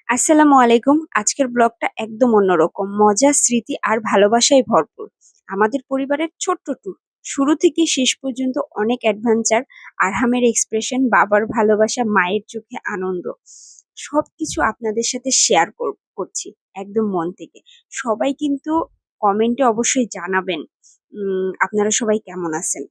আসসালামু আলাইকুম। আজকের ব্লগটা একদম অন্যরকম। মজা, স্মৃতি আর ভালোবাসায় ভরপুর। আমাদের পরিবারের ছোট্ট ট্যুর। শুরু থেকে শেষ পর্যন্ত অনেক অ্যাডভেঞ্চার, আরহামের এক্সপ্রেশন, বাবার ভালোবাসা, মায়ের চোখে আনন্দ। সবকিছু আপনাদের সাথে শেয়ার করছি একদম মন থেকে। সবাই কিন্তু কমেন্টে অবশ্যই জানাবেন আপনারা সবাই কেমন আছেন।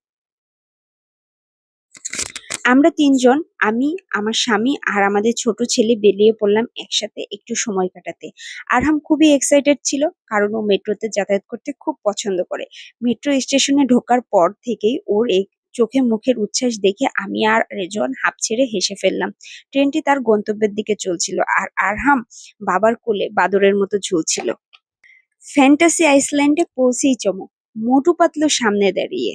আমরা ৩ জন, আমি, আমার স্বামী আর আমাদের ছোট ছেলে বেরিয়ে পড়লাম একসাথে একটু সময় কাটাতে। আরহাম খুবই এক্সাইটেড ছিল কারণ ও মেট্রোতে যাতায়াত করতে খুব পছন্দ করে। মেট্রো স্টেশনে ঢোকার পর থেকেই ওর এই চোখে মুখের উচ্ছ্বাস দেখে আমি আর রেজন হাঁপ ছেড়ে হেসে ফেললাম। ট্রেনটি তার গন্তব্যের দিকে চলছিল আর আরহাম বাবার কোলে বাদরের মতো ঝুলছিল। ফ্যান্টাসি আইসল্যান্ডে পৌঁছেই চমক, মোটু পাতলু সামনে দাঁড়িয়ে।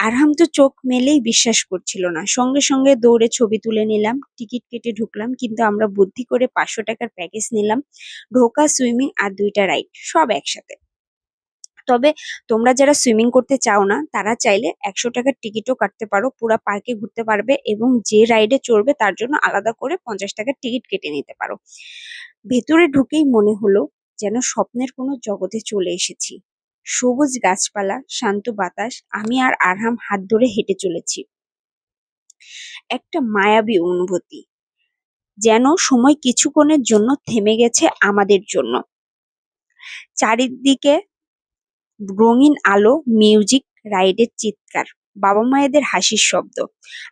আরহাম তো চোখ মেলেই বিশ্বাস করছিল না। সঙ্গে সঙ্গে দৌড়ে ছবি তুলে নিলাম, টিকিট কেটে ঢুকলাম। কিন্তু আমরা বুদ্ধি করে ৫০০ টাকার প্যাকেজ নিলাম, ঢোকা, সুইমিং আর ২টা রাইড সব একসাথে। তবে তোমরা যারা সুইমিং করতে চাও না তারা চাইলে ১০০ টাকার টিকিটও কাটতে পারো, পুরা পার্কে ঘুরতে পারবে এবং যে রাইডে চড়বে তার জন্য আলাদা করে ৫০ টাকার টিকিট কেটে নিতে পারো। ভেতরে ঢুকেই মনে হলো যেন স্বপ্নের কোনো জগতে চলে এসেছি। সবুজ গাছপালা, শান্ত বাতাস, আমি আর আরহাম হাত ধরে হেঁটে চলেছি। একটা মায়াবী অনুভূতি, যেন সময় কিছুক্ষণের জন্য থেমে গেছে আমাদের জন্য। চারিদিকে রঙিন আলো, মিউজিক, রাইডের চিৎকার, বাবা মায়েদের হাসির শব্দ।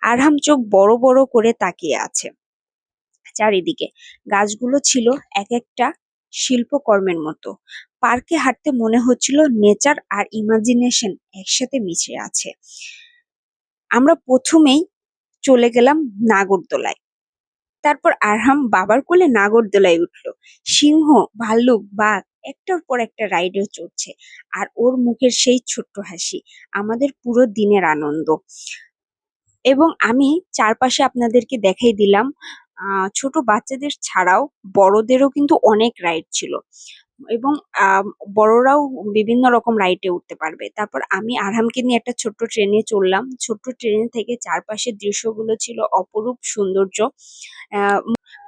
আরহাম চোখ বড় বড় করে তাকিয়ে আছে চারিদিকে। গাছগুলো ছিল এক একটা শিল্পকর্মের মতো। পার্কে হাঁটতে মনে হচ্ছিল নেচার আর ইমাজিনেশন একসাথে মিশে আছে। আমরা প্রথমেই চলে গেলাম নাগরদোলায়। তারপর আরহাম বাবার কোলে নাগরদোলায় উঠল। সিংহ, ভাল্লুক, বাঘ একটার পর একটা রাইডে চড়ছে আর ওর মুখের সেই ছোট্ট হাসি আমাদের পুরো দিনের আনন্দ। এবং আমি চারপাশে আপনাদেরকে দেখাই দিলাম, ছোট বাচ্চাদের ছাড়াও বড়দেরও কিন্তু অনেক রাইড ছিল এবং বড়রাও বিভিন্ন রকম রাইডে উঠতে পারবে। তারপর আমি আরহামকে নিয়ে একটা ছোট্ট ট্রেনে চড়লাম। ছোট্ট ট্রেন থেকে চারপাশের দৃশ্যগুলো ছিল অপরূপ সৌন্দর্য। আহ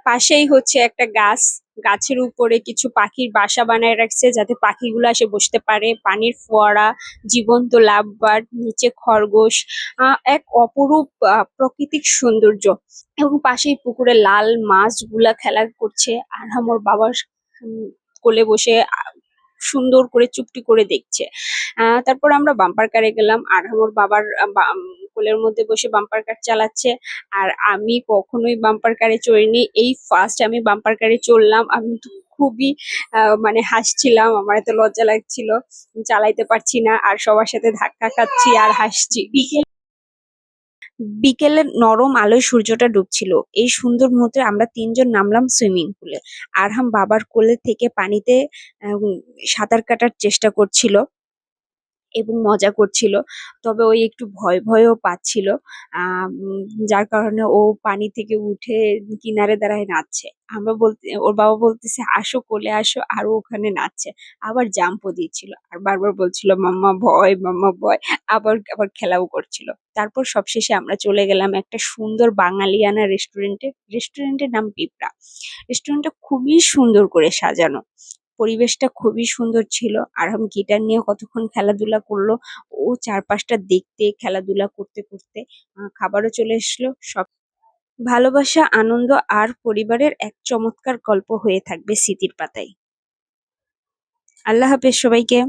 পাশেই হচ্ছে একটা গাছ, গাছের উপরে কিছু পাখির বাসা বানায় রাখছে যাতে পাখিগুলো এসে বসতে পারে। পানির ফোয়ারা, জীবন্ত লাভবার্ড, নিচে খরগোশ, এক অপরূপ প্রাকৃতিক সৌন্দর্য। এবং পাশেই পুকুরে লাল মাছগুলা খেলা করছে। আরহাম ওর বাবার উম, কোলে বসে সুন্দর করে চুপটি করে দেখছে। তারপর আমরা বাম্পার কারে গেলাম। আরহাম ওর বাবার কোলের মধ্যে বসে বাম্পার কার চালাচ্ছে আর আমি কখনোই বাম্পার কারে চড়িনি, এই ফার্স্ট আমি বাম্পার কারে চড়লাম। আমি তো খুবই মানে হাসছিলাম, আমার এত লজ্জা লাগছিল, চালাইতে পারছি না আর সবার সাথে ধাক্কা খাচ্ছি আর হাসছি। বিকেলের নরম আলোয় সূর্যটা ডুবছিল। এই সুন্দর মুহূর্তে আমরা ৩ জন নামলাম সুইমিং পুলে। আরহাম বাবার কোলে থেকে পানিতে সাঁতার কাটার চেষ্টা করছিল এবং মজা করছিল। তবে ওই একটু ভয় ভয়ও পাচ্ছিল। যার কারণে ও পানি থেকে উঠে কিনারে দাঁড়ায় নাচছে। ওর বাবা বলতেছে, "আসো কোলে আসো", আর ও ওখানে নাচছে। আবার জাম্পও দিচ্ছিল আর বারবার বলছিল, "মাম্মা ভয়, মাম্মা ভয়", আবার আবার খেলাও করছিল। তারপর সবশেষে আমরা চলে গেলাম একটা সুন্দর বাঙালিয়ানা রেস্টুরেন্টে। রেস্টুরেন্টের নাম পিঁপড়া। রেস্টুরেন্টটা খুবই সুন্দর করে সাজানো। পরিবেশটা খুবই সুন্দর ছিল। আরহাম গিটার নিয়ে কতক্ষণ খেলাধুলা করলো। ও চারপাশটা দেখতে, খেলাধুলা করতে করতে খাবারও চলে এসলো। সব ভালোবাসা, আনন্দ আর পরিবারের এক চমৎকার গল্প হয়ে থাকবে স্মৃতির পাতায়। আল্লাহ হাফেজ সবাইকে।